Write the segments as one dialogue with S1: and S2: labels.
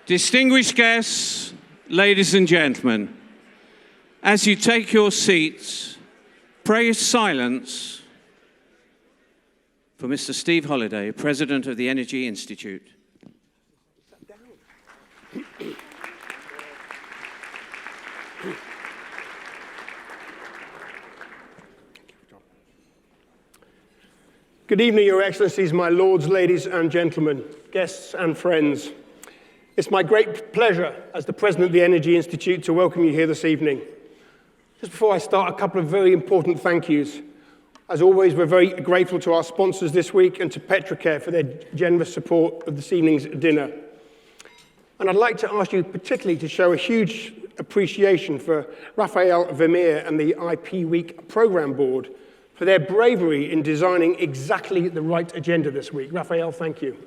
S1: Distinguished guests, ladies and gentlemen, as you take your seats, pray silence for Mr. Steve Holliday, President of the Energy Institute.
S2: Good evening, Your Excellencies, my lords, ladies and gentlemen, guests and friends. It's my great pleasure as the President of the Energy Institute to welcome you here this evening. Just before I start, a couple of very important thank yous. As always, we're very grateful to our sponsors this week and to Petrocare for their generous support of this evening's dinner. And I'd like to ask you particularly to show a huge appreciation for Raphael Vermeer and the IP Week Programme Board for their bravery in designing exactly the right agenda this week. Raphael, thank you.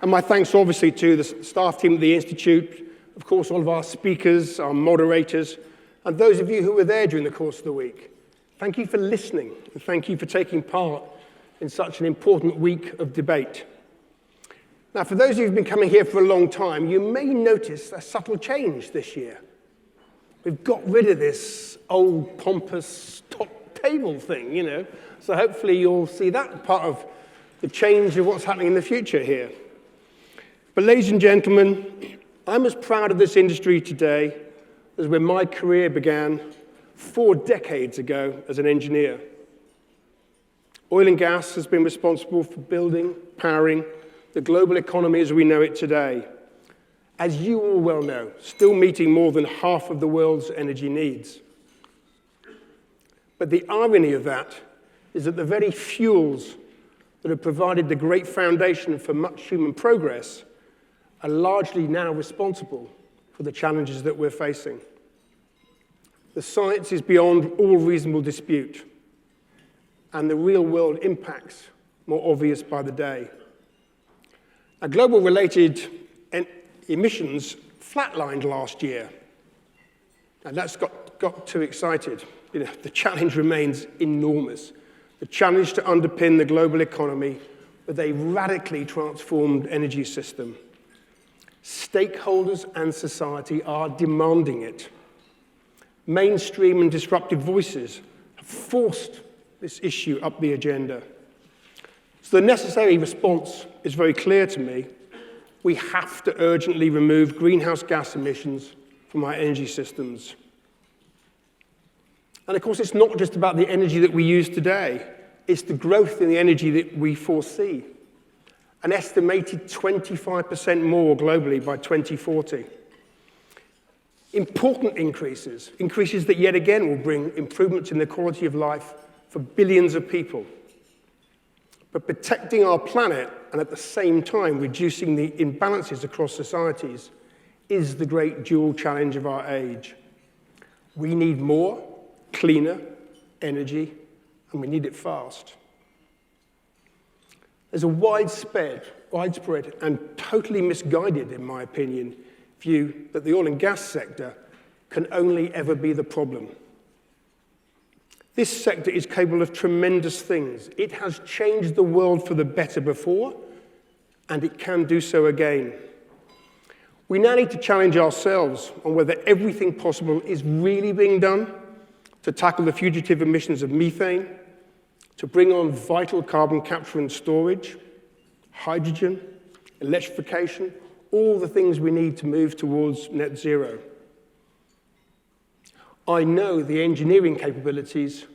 S2: And my thanks obviously to the staff team of the Institute, of course all of our speakers, our moderators, and those of you who were there during the course of the week. Thank you for listening, and thank you for taking part in such an important week of debate. Now, for those of you who've been coming here for a long time, you may notice a subtle change this year. We've got rid of this old pompous top table thing, you know, so hopefully you'll see that part of the change of what's happening in the future here. But ladies and gentlemen, I'm as proud of this industry today as when my career began 4 decades ago as an engineer. Oil and gas has been responsible for building, powering the global economy as we know it today. As you all well know, still meeting more than half of the world's energy needs. But the irony of that is that the very fuels that have provided the great foundation for much human progress are largely now responsible for the challenges that we're facing. The science is beyond all reasonable dispute, and the real-world impacts more obvious by the day. Now, global-related emissions flatlined last year, and that's got too excited. You know, the challenge remains enormous. The challenge to underpin the global economy with a radically transformed energy system. Stakeholders and society are demanding it. Mainstream and disruptive voices have forced this issue up the agenda. So the necessary response is very clear to me. We have to urgently remove greenhouse gas emissions from our energy systems. And of course, it's not just about the energy that we use today. It's the growth in the energy that we foresee. An estimated 25% more globally by 2040. Important increases that yet again will bring improvements in the quality of life for billions of people. But protecting our planet and at the same time reducing the imbalances across societies is the great dual challenge of our age. We need more, cleaner energy, and we need it fast. There's a widespread and totally misguided, in my opinion, view that the oil and gas sector can only ever be the problem. This sector is capable of tremendous things. It has changed the world for the better before, and it can do so again. We now need to challenge ourselves on whether everything possible is really being done to tackle the fugitive emissions of methane, to bring on vital carbon capture and storage, hydrogen, electrification, all the things we need to move towards net zero. I know the engineering capabilities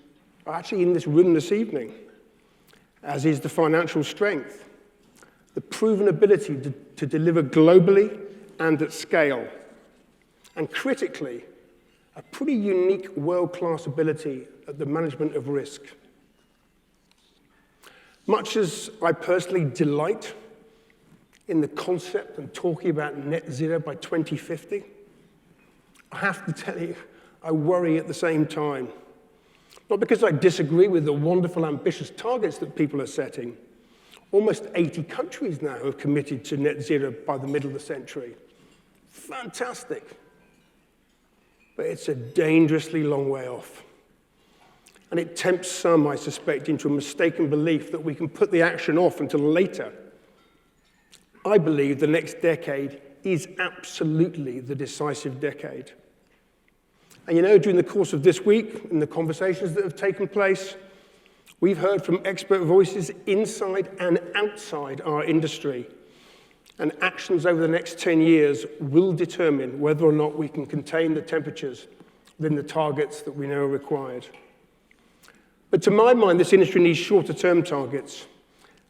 S2: are actually in this room this evening, as is the financial strength, the proven ability to deliver globally and at scale, and critically, a pretty unique world-class ability at the management of risk. Much as I personally delight in the concept and talking about net zero by 2050, I have to tell you, I worry at the same time. Not because I disagree with the wonderful, ambitious targets that people are setting. Almost 80 countries now have committed to net zero by the middle of the century. Fantastic. But it's a dangerously long way off. and it tempts some, I suspect, into a mistaken belief that we can put the action off until later. I believe the next decade is absolutely the decisive decade. And during the course of this week, in the conversations that have taken place, we've heard from expert voices inside and outside our industry. And actions over the next 10 years will determine whether or not we can contain the temperatures within the targets that we know are required. But to my mind, this industry needs shorter-term targets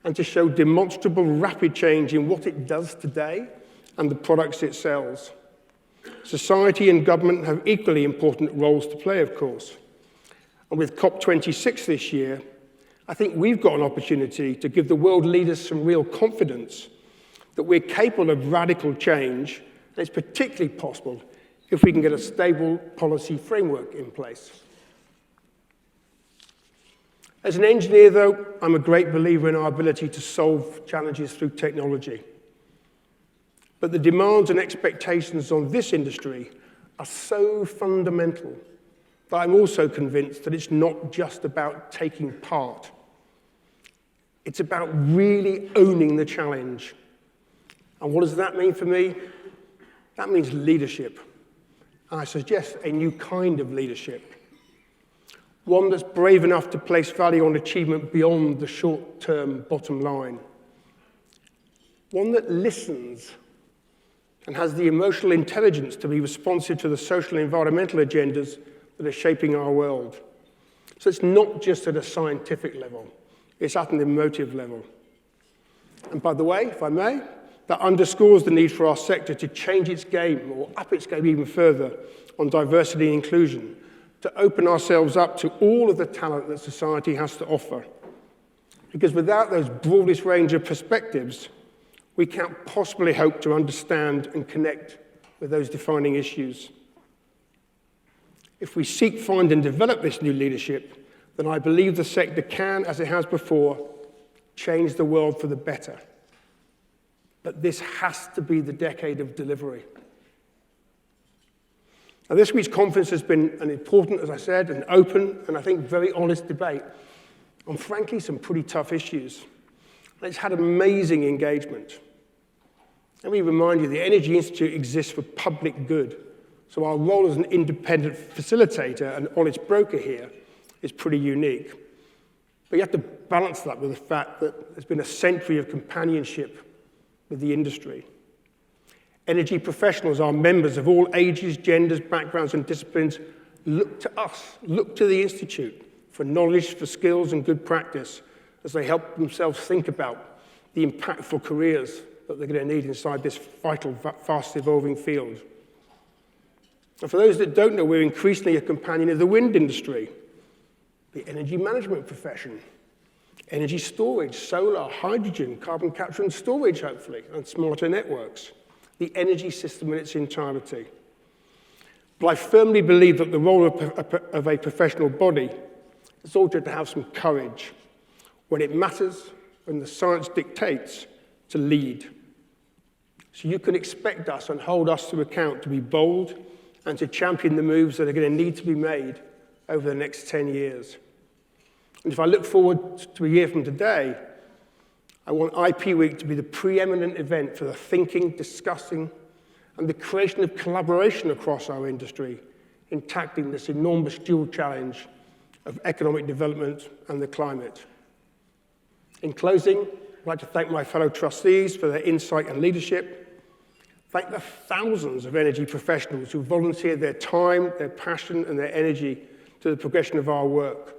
S2: and to show demonstrable rapid change in what it does today and the products it sells. Society and government have equally important roles to play, of course. And with COP26 this year, I think we've got an opportunity to give the world leaders some real confidence that we're capable of radical change, and it's particularly possible if we can get a stable policy framework in place. As an engineer, though, I'm a great believer in our ability to solve challenges through technology. But the demands and expectations on this industry are so fundamental that I'm also convinced that it's not just about taking part. It's about really owning the challenge. And what does that mean for me? That means leadership. And I suggest a new kind of leadership. One that's brave enough to place value on achievement beyond the short-term bottom line. One that listens and has the emotional intelligence to be responsive to the social and environmental agendas that are shaping our world. So it's not just at a scientific level, it's at an emotive level. And by the way, if I may, that underscores the need for our sector to change its game, or up its game even further, on diversity and inclusion, to open ourselves up to all of the talent that society has to offer. Because without those broadest range of perspectives, we can't possibly hope to understand and connect with those defining issues. If we seek, find, and develop this new leadership, then I believe the sector can, as it has before, change the world for the better. But this has to be the decade of delivery. Now, this week's conference has been an important, as I said, an open and I think very honest debate on, frankly, some pretty tough issues. And it's had amazing engagement. Let me remind you, the Energy Institute exists for public good. So our role as an independent facilitator and honest broker here is pretty unique. But you have to balance that with the fact that there's been a century of companionship with the industry. Energy professionals, our members of all ages, genders, backgrounds, and disciplines, look to us, look to the Institute for knowledge, for skills, and good practice as they help themselves think about the impactful careers that they're going to need inside this vital, fast-evolving field. And for those that don't know, we're increasingly a companion of the wind industry, the energy management profession, energy storage, solar, hydrogen, carbon capture and storage, hopefully, and smarter networks, the energy system in its entirety. But I firmly believe that the role of a professional body is also to have some courage when it matters, when the science dictates, to lead. So you can expect us and hold us to account to be bold and to champion the moves that are going to need to be made over the next 10 years. And if I look forward to a year from today, I want IP Week to be the preeminent event for the thinking, discussing, and the creation of collaboration across our industry in tackling this enormous dual challenge of economic development and the climate. In closing, I'd like to thank my fellow trustees for their insight and leadership. Thank the thousands of energy professionals who volunteered their time, their passion, and their energy to the progression of our work.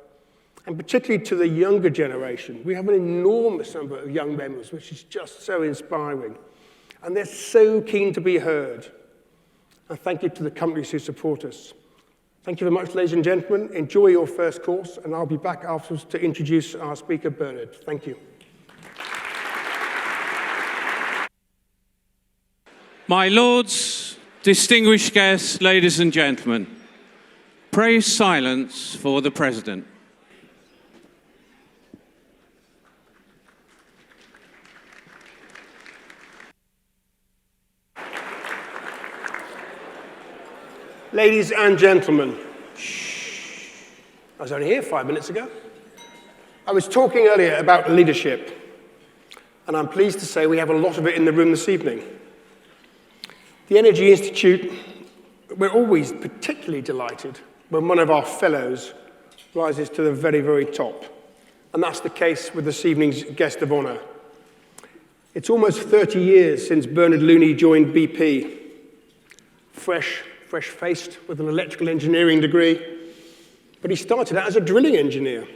S2: And particularly to the younger generation. We have an enormous number of young members, which is just so inspiring. And they're so keen to be heard. And thank you to the companies who support us. Thank you very much, ladies and gentlemen. Enjoy your first course, and I'll be back afterwards to introduce our speaker, Bernard. Thank you.
S1: My lords, distinguished guests, ladies and gentlemen, pray silence for the President.
S2: Ladies and gentlemen, was only here 5 minutes ago. I was talking earlier about leadership, and I'm pleased to say we have a lot of it in the room this evening. The Energy Institute, we're always particularly delighted when one of our fellows rises to the very, very top. And that's the case with this evening's guest of honor. It's almost 30 years since Bernard Looney joined BP. Fresh-faced with an electrical engineering degree, but he started out as a drilling engineer.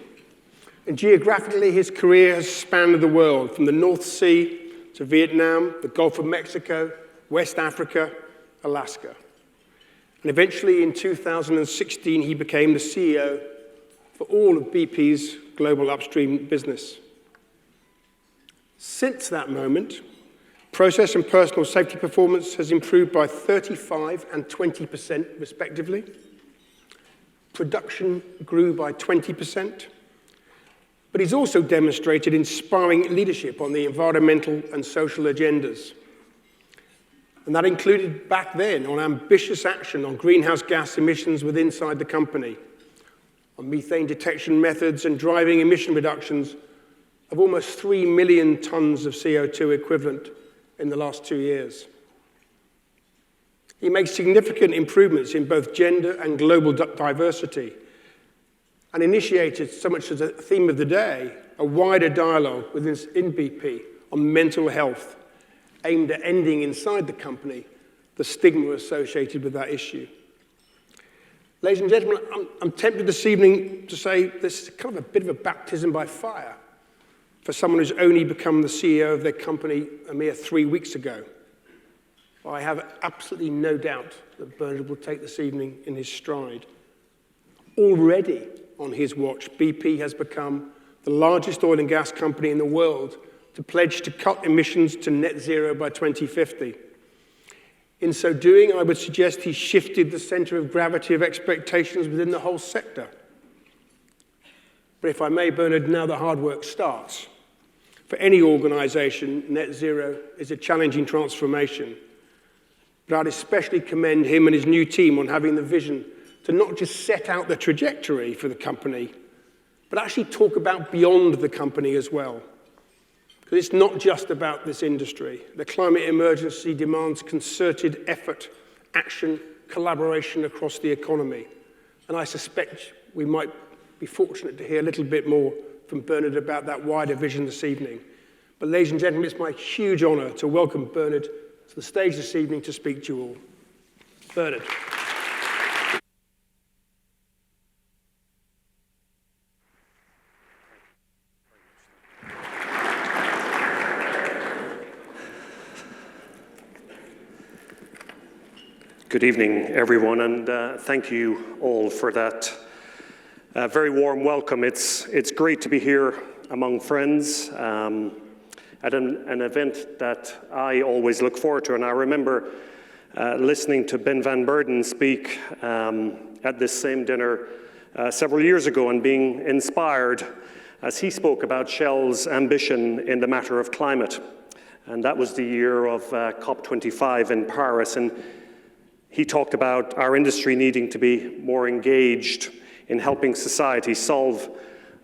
S2: And geographically, his career has spanned the world, from the North Sea to Vietnam, the Gulf of Mexico, West Africa, Alaska. And eventually, in 2016, he became the CEO for all of BP's global upstream business. Since that moment, process and personal safety performance has improved by 35% and 20% respectively. Production grew by 20%. But he's also demonstrated inspiring leadership on the environmental and social agendas. And that included back then on ambitious action on greenhouse gas emissions within inside the company, on methane detection methods and driving emission reductions of almost 3 million tons of CO2 equivalent in the last 2 years. He makes significant improvements in both gender and global diversity, and initiated, so much as a theme of the day, a wider dialogue in BP on mental health, aimed at ending inside the company the stigma associated with that issue. Ladies and gentlemen, I'm tempted this evening to say this is kind of a bit of a baptism by fire for someone who's only become the CEO of their company a mere 3 weeks ago. I have absolutely no doubt that Bernard will take this evening in his stride. Already on his watch, BP has become the largest oil and gas company in the world to pledge to cut emissions to net zero by 2050. In so doing, I would suggest he shifted the center of gravity of expectations within the whole sector. But if I may, Bernard, now the hard work starts. For any organization, net zero is a challenging transformation. But I'd especially commend him and his new team on having the vision to not just set out the trajectory for the company, but actually talk about beyond the company as well. Because it's not just about this industry. The climate emergency demands concerted effort, action, collaboration across the economy. And I suspect we might be fortunate to hear a little bit more from Bernard about that wider vision this evening. But ladies and gentlemen, it's my huge honor to welcome Bernard to the stage this evening to speak to you all. Bernard.
S3: Good evening, everyone, and thank you all for that very warm welcome. It's great to be here among friends at an event that I always look forward to. And I remember listening to Ben van Beurden speak at this same dinner several years ago and being inspired as he spoke about Shell's ambition in the matter of climate. And that was the year of COP25 in Paris. And he talked about our industry needing to be more engaged in helping society solve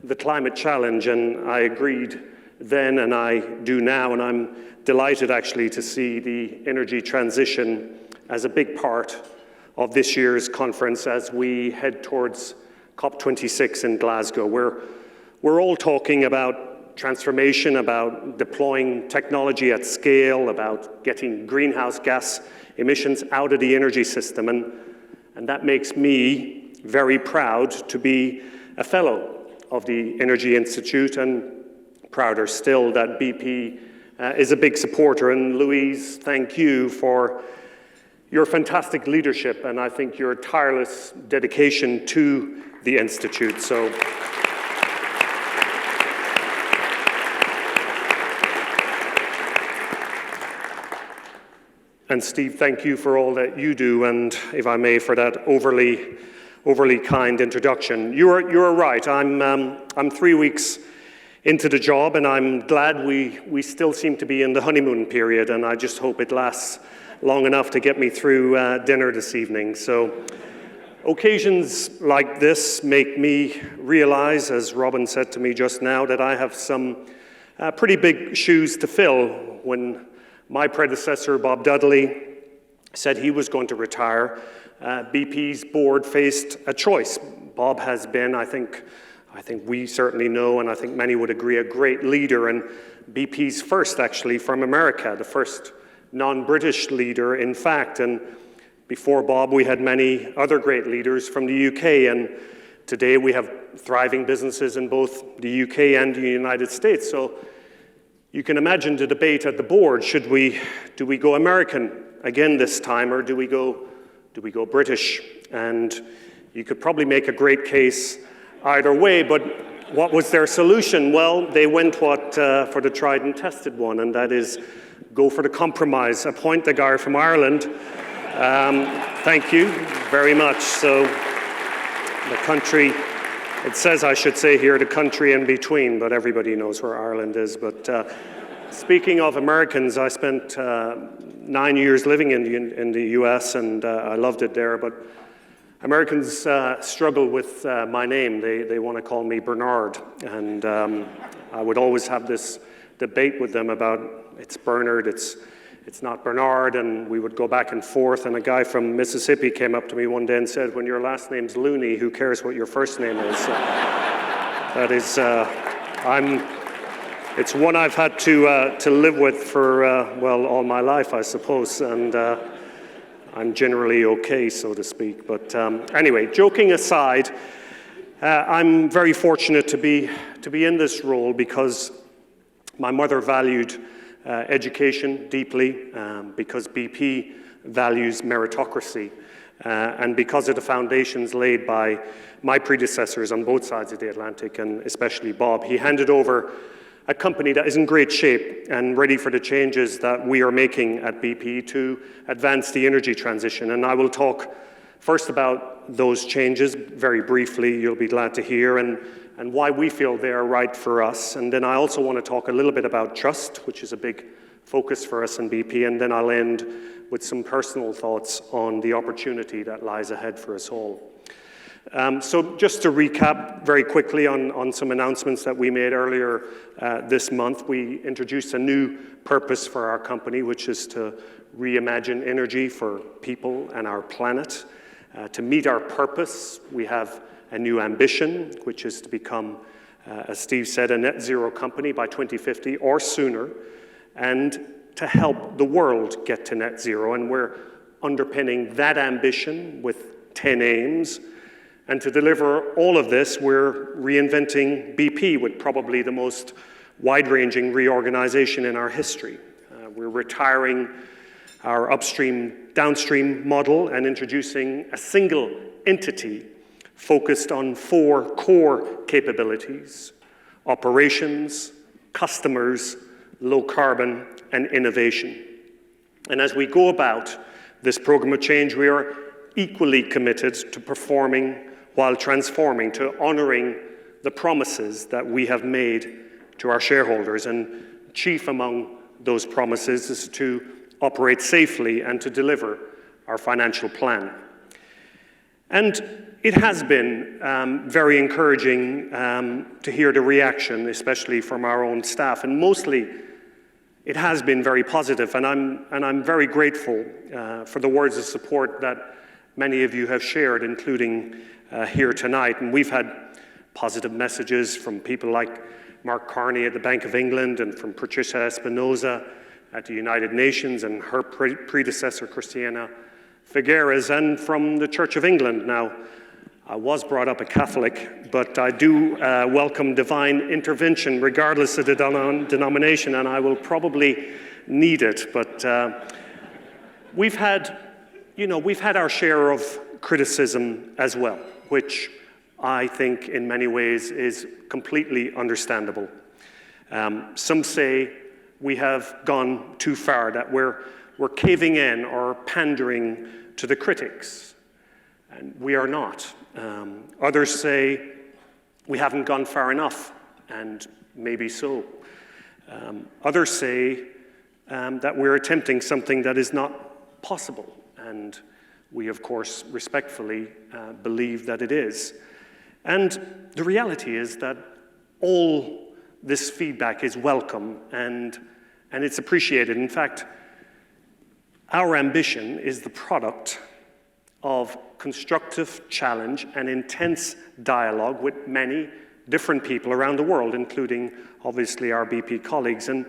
S3: the climate challenge, and I agreed then and I do now, and I'm delighted actually to see the energy transition as a big part of this year's conference as we head towards COP26 in Glasgow. We're all talking about transformation, about deploying technology at scale, about getting greenhouse gas emissions out of the energy system, and that makes me very proud to be a fellow of the Energy Institute, and prouder still that BP is a big supporter. And Louise, thank you for your fantastic leadership and I think your tireless dedication to the Institute. So and Steve, thank you for all that you do, and if I may, for that overly kind introduction. You're right. I'm 3 weeks into the job, and I'm glad we still seem to be in the honeymoon period, and I just hope it lasts long enough to get me through dinner this evening. So Occasions like this make me realize, as Robin said to me just now, that I have some pretty big shoes to fill. When my predecessor, Bob Dudley, said he was going to retire, BP's board faced a choice. Bob has been, I think we certainly know, and I think many would agree, a great leader, and BP's first, actually, from America, the first non-British leader, in fact. And before Bob, we had many other great leaders from the UK, and today we have thriving businesses in both the UK and the United States. So you can imagine the debate at the board. Do we go American again this time, or do we go British? And you could probably make a great case either way, but what was their solution? Well, they went for the tried and tested one, and that is go for the compromise, appoint the guy from Ireland. Thank you very much. So the country, it says I should say here, the country in between, but everybody knows where Ireland is. But speaking of Americans, I spent 9 years living in the US, and I loved it there. But Americans struggle with my name. They want to call me Bernard, and I would always have this debate with them about it's Bernard, it's not Bernard, and we would go back and forth. And a guy from Mississippi came up to me one day and said, "When your last name's Looney, who cares what your first name is?" That is, it's one I've had to live with for well, all my life, I suppose, and I'm generally okay, so to speak. But anyway, joking aside, I'm very fortunate to be in this role because my mother valued education deeply, because BP values meritocracy, and because of the foundations laid by my predecessors on both sides of the Atlantic, and especially Bob. He handed over a company that is in great shape and ready for the changes that we are making at BP to advance the energy transition. And I will talk first about those changes very briefly, you'll be glad to hear, and why we feel they are right for us. And then I also want to talk a little bit about trust, which is a big focus for us in BP. And then I'll end with some personal thoughts on the opportunity that lies ahead for us all. So just to recap very quickly on some announcements that we made earlier this month, we introduced a new purpose for our company, which is to reimagine energy for people and our planet. To meet our purpose, we have a new ambition, which is to become, as Steve said, a net zero company by 2050 or sooner, and to help the world get to net zero. And we're underpinning that ambition with 10 aims. And to deliver all of this, we're reinventing BP with probably the most wide-ranging reorganization in our history. We're retiring our upstream-downstream model and introducing a single entity focused on 4 core capabilities: operations, customers, low carbon, and innovation. And as we go about this program of change, we are equally committed to performing while transforming, to honoring the promises that we have made to our shareholders. And chief among those promises is to operate safely and to deliver our financial plan. And it has been very encouraging to hear the reaction, especially from our own staff, and mostly it has been very positive, and I'm very grateful for the words of support that many of you have shared, including here tonight. And we've had positive messages from people like Mark Carney at the Bank of England, and from Patricia Espinosa at the United Nations, and her predecessor, Christiana Figueres, and from the Church of England. Now, I was brought up a Catholic, but I do welcome divine intervention regardless of the denomination, and I will probably need it. But we've had our share of criticism as well, which I think in many ways is completely understandable. Some say we have gone too far, that we're caving in or pandering to the critics, and we are not. Others say we haven't gone far enough, and maybe so. Others say that we're attempting something that is not possible, and we of course respectfully believe that it is. And the reality is that all this feedback is welcome and it's appreciated. In fact, our ambition is the product of constructive challenge and intense dialogue with many different people around the world, including obviously our BP colleagues. And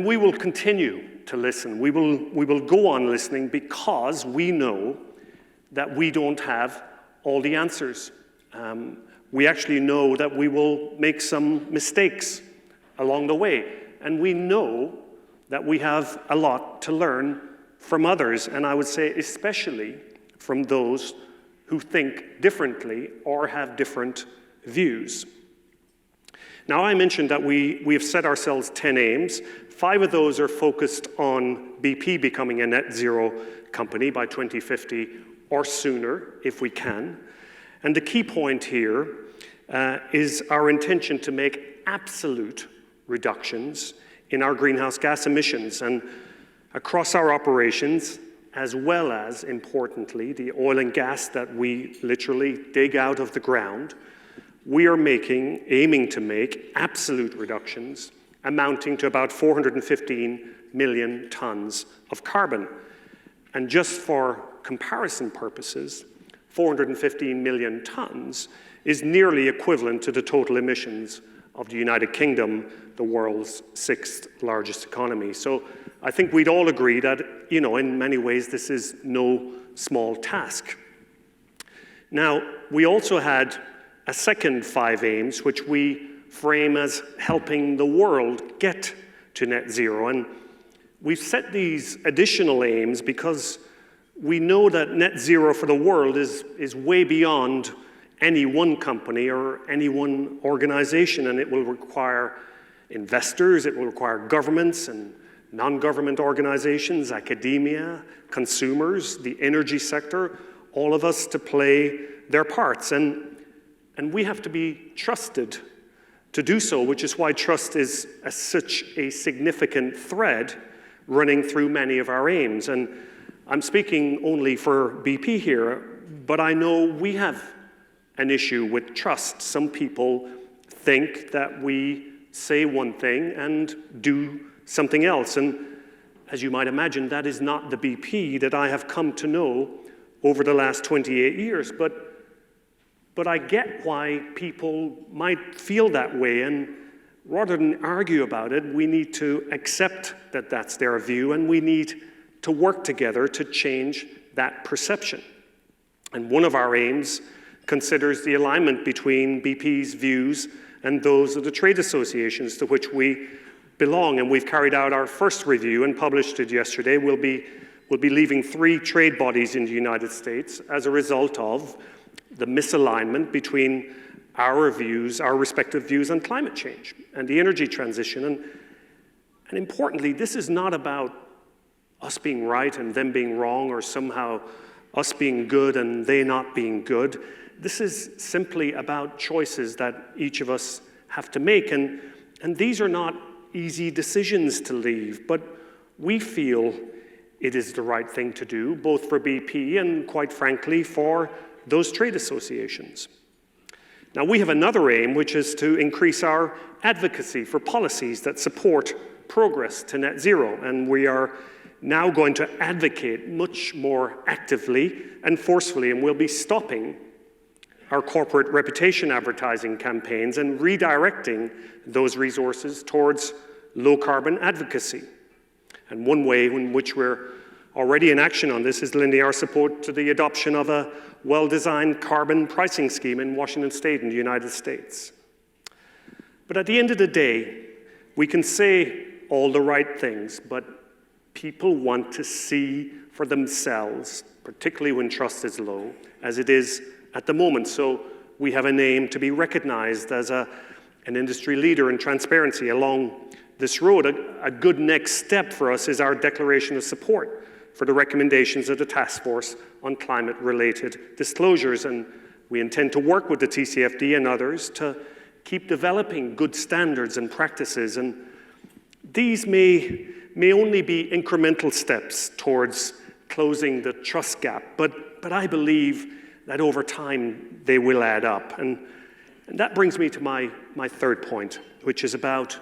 S3: we will continue to listen. We will go on listening because we know that we don't have all the answers. We actually know that we will make some mistakes along the way. And we know that we have a lot to learn from others, and I would say especially from those who think differently or have different views. Now, I mentioned that we have set ourselves 10 aims. 5 of those are focused on BP becoming a net zero company by 2050 or sooner, if we can. And the key point here is our intention to make absolute reductions in our greenhouse gas emissions and across our operations, as well as, importantly, the oil and gas that we literally dig out of the ground. We are aiming to make absolute reductions amounting to about 415 million tons of carbon. And just for comparison purposes, 415 million tons is nearly equivalent to the total emissions of the United Kingdom, the world's 6th largest economy. So I think we'd all agree that, in many ways, this is no small task. Now, we also had a second 5 aims, which we frame as helping the world get to net zero. And we've set these additional aims because we know that net zero for the world is way beyond any one company or any one organization, and it will require investors, it will require governments and non-government organizations, academia, consumers, the energy sector, all of us to play their parts. And we have to be trusted to do so, which is why trust is such a significant thread running through many of our aims. And I'm speaking only for BP here, but I know we have an issue with trust. Some people think that we say one thing and do something else. And as you might imagine, that is not the BP that I have come to know over the last 28 years. But I get why people might feel that way. And rather than argue about it, we need to accept that that's their view, and we need to work together to change that perception. And one of our aims considers the alignment between BP's views and those of the trade associations to which we belong. And we've carried out our first review and published it yesterday. We'll be leaving 3 trade bodies in the United States as a result of the misalignment between our views, our respective views on climate change and the energy transition. And importantly, this is not about us being right and them being wrong, or somehow us being good and they not being good. This is simply about choices that each of us have to make. And these are not easy decisions to leave, but we feel it is the right thing to do, both for BP and, quite frankly, for those trade associations. Now, we have another aim, which is to increase our advocacy for policies that support progress to net zero. And we are now going to advocate much more actively and forcefully, and we'll be stopping our corporate reputation advertising campaigns and redirecting those resources towards low-carbon advocacy. And one way in which we're already in action on this is lending our support to the adoption of a well-designed carbon pricing scheme in Washington State in the United States. But at the end of the day, we can say all the right things, but people want to see for themselves, particularly when trust is low, as it is at the moment. So we have an aim to be recognized as an industry leader in transparency along this road. A good next step for us is our declaration of support for the recommendations of the Task Force on Climate-Related Disclosures. And we intend to work with the TCFD and others to keep developing good standards and practices. And these may only be incremental steps towards closing the trust gap, but I believe that over time they will add up. And that brings me to my third point, which is about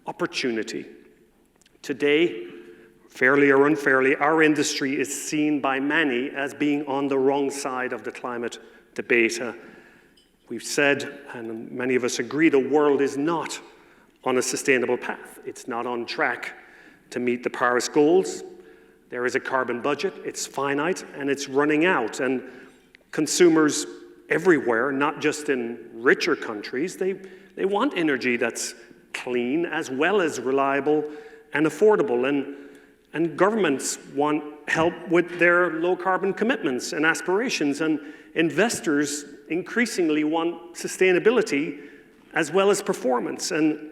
S3: opportunity. Today, fairly or unfairly, our industry is seen by many as being on the wrong side of the climate debate. We've said, and many of us agree, the world is not on a sustainable path. It's not on track to meet the Paris goals. There is a carbon budget, it's finite, and it's running out. And consumers everywhere, not just in richer countries, they want energy that's clean as well as reliable and affordable. And governments want help with their low-carbon commitments and aspirations, and investors increasingly want sustainability as well as performance. And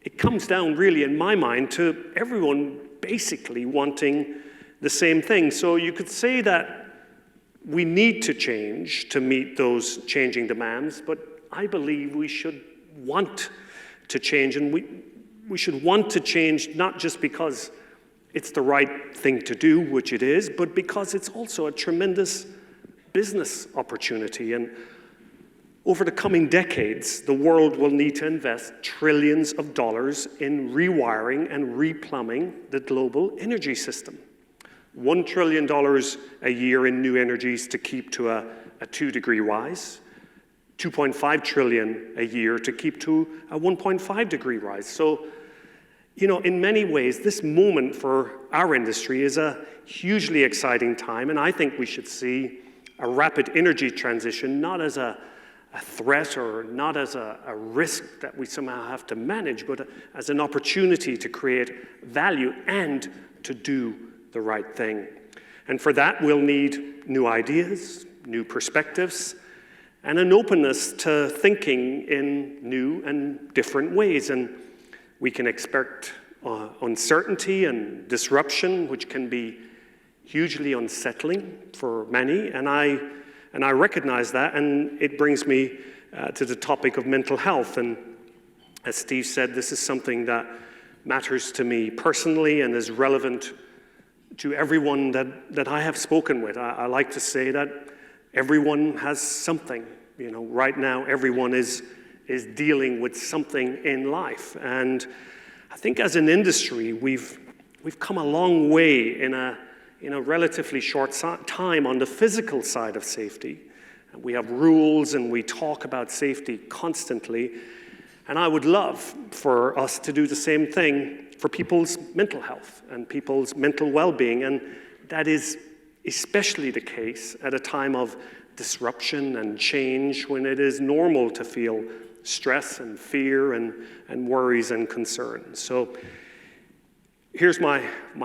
S3: it comes down really, in my mind, to everyone basically wanting the same thing. So you could say that we need to change to meet those changing demands, but I believe we should want to change, and we should want to change not just because it's the right thing to do, which it is, but because it's also a tremendous business opportunity. And over the coming decades, the world will need to invest trillions of dollars in rewiring and replumbing the global energy system. $1 trillion a year in new energies to keep to a 2-degree rise, 2.5 trillion a year to keep to a 1.5 degree rise. So, you know, in many ways, this moment for our industry is a hugely exciting time, and I think we should see a rapid energy transition not as a threat or not as a risk that we somehow have to manage, but as an opportunity to create value and to do the right thing. And for that, we'll need new ideas, new perspectives, and an openness to thinking in new and different ways. And we can expect uncertainty and disruption, which can be hugely unsettling for many. And I recognize that, and it brings me to the topic of mental health. And as Steve said, this is something that matters to me personally and is relevant to everyone that I have spoken with. I like to say that everyone has something. You know, right now, everyone is dealing with something in life. And I think as an industry, we've come a long way in a relatively short time on the physical side of safety. And we have rules and we talk about safety constantly. And I would love for us to do the same thing for people's mental health and people's mental well-being. And that is especially the case at a time of disruption and change, when it is normal to feel stress and fear and worries and concerns. So here's my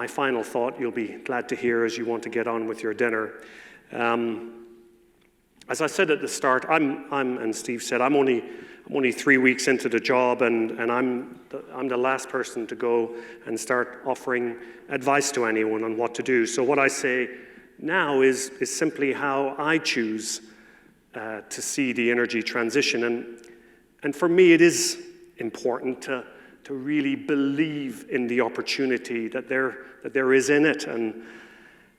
S3: final thought you'll be glad to hear as you want to get on with your dinner. As I said at the start, and Steve said, I'm only 3 weeks into the job, and I'm the last person to go and start offering advice to anyone on what to do. So what I say now is simply how I choose to see the energy transition. And for me, it is important to really believe in the opportunity that there is in it. And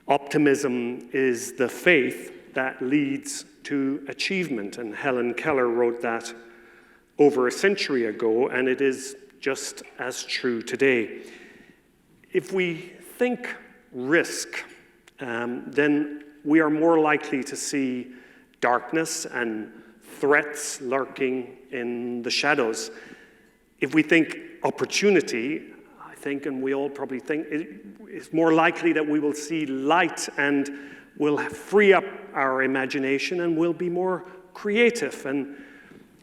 S3: optimism is the faith that leads to achievement. And Helen Keller wrote that over a century ago, and it is just as true today. If we think risk, then we are more likely to see darkness and threats lurking in the shadows. If we think opportunity, I think, and we all probably think, it's more likely that we will see light and we'll free up our imagination and we'll be more creative. And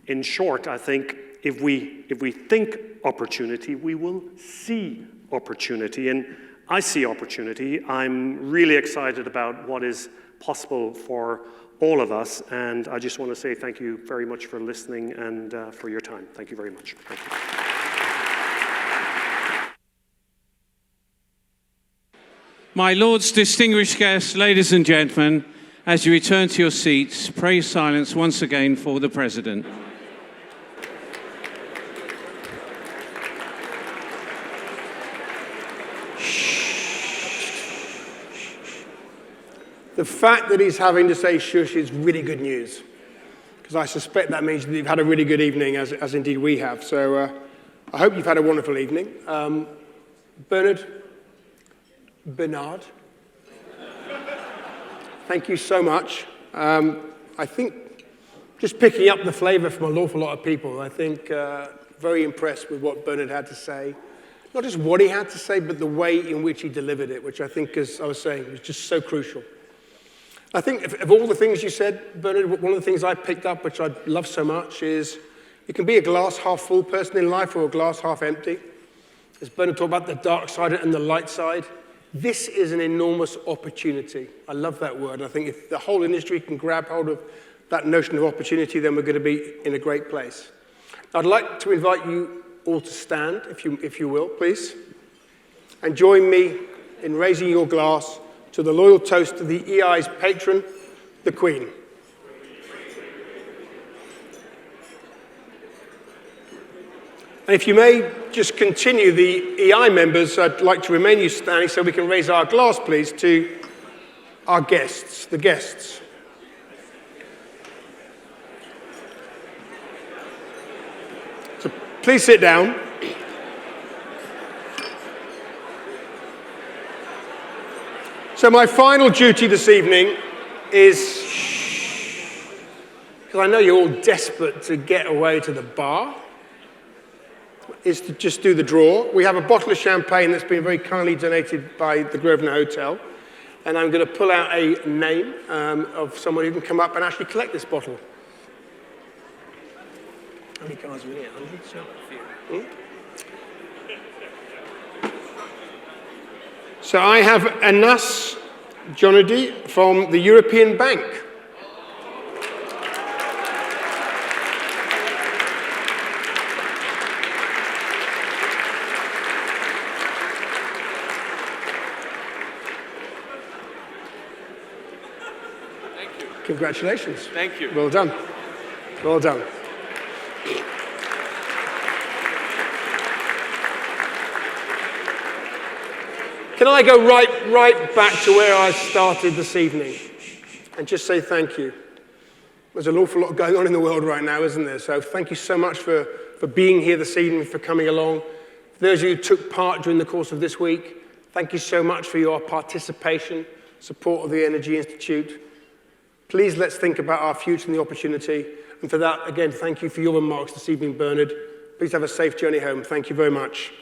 S3: in short, I think if we think opportunity, we will see opportunity. And I see opportunity. I'm really excited about what is possible for all of us. And I just want to say thank you very much for listening and for your time. Thank you very much. Thank you.
S1: My Lord's distinguished guests, ladies and gentlemen, as you return to your seats, pray silence once again for the President.
S2: The fact that he's having to say shush is really good news, because I suspect that means that you've had a really good evening, as indeed we have. So I hope you've had a wonderful evening. Bernard, thank you so much. I think just picking up the flavor from an awful lot of people, I think very impressed with what Bernard had to say. Not just what he had to say, but the way in which he delivered it, which I think, as I was saying, was just so crucial. I think of all the things you said, Bernard, one of the things I picked up, which I love so much, is you can be a glass half full person in life or a glass half empty. As Bernard talked about the dark side and the light side, this is an enormous opportunity. I love that word. I think if the whole industry can grab hold of that notion of opportunity, then we're going to be in a great place. I'd like to invite you all to stand, if you will, please, and join me in raising your glass to the loyal toast to the EI's patron, the Queen. And if you may just continue, the EI members, I'd like to remain you standing so we can raise our glass, please, to our guests, the guests. So please sit down. So my final duty this evening is, because I know you're all desperate to get away to the bar, is to just do the draw. We have a bottle of champagne that's been very kindly donated by the Grosvenor Hotel, and I'm going to pull out a name of someone who can come up and actually collect this bottle. How many cards are we here? 100? So I have Anas Jonadi from the European Bank.
S1: Thank you.
S2: Congratulations.
S1: Thank you.
S2: Well done. Well done. Can I go right back to where I started this evening and just say thank you? There's an awful lot going on in the world right now, isn't there? So thank you so much for being here this evening, for coming along. For those of you who took part during the course of this week, thank you so much for your participation, support of the Energy Institute. Please let's think about our future and the opportunity. And for that, again, thank you for your remarks this evening, Bernard. Please have a safe journey home. Thank you very much.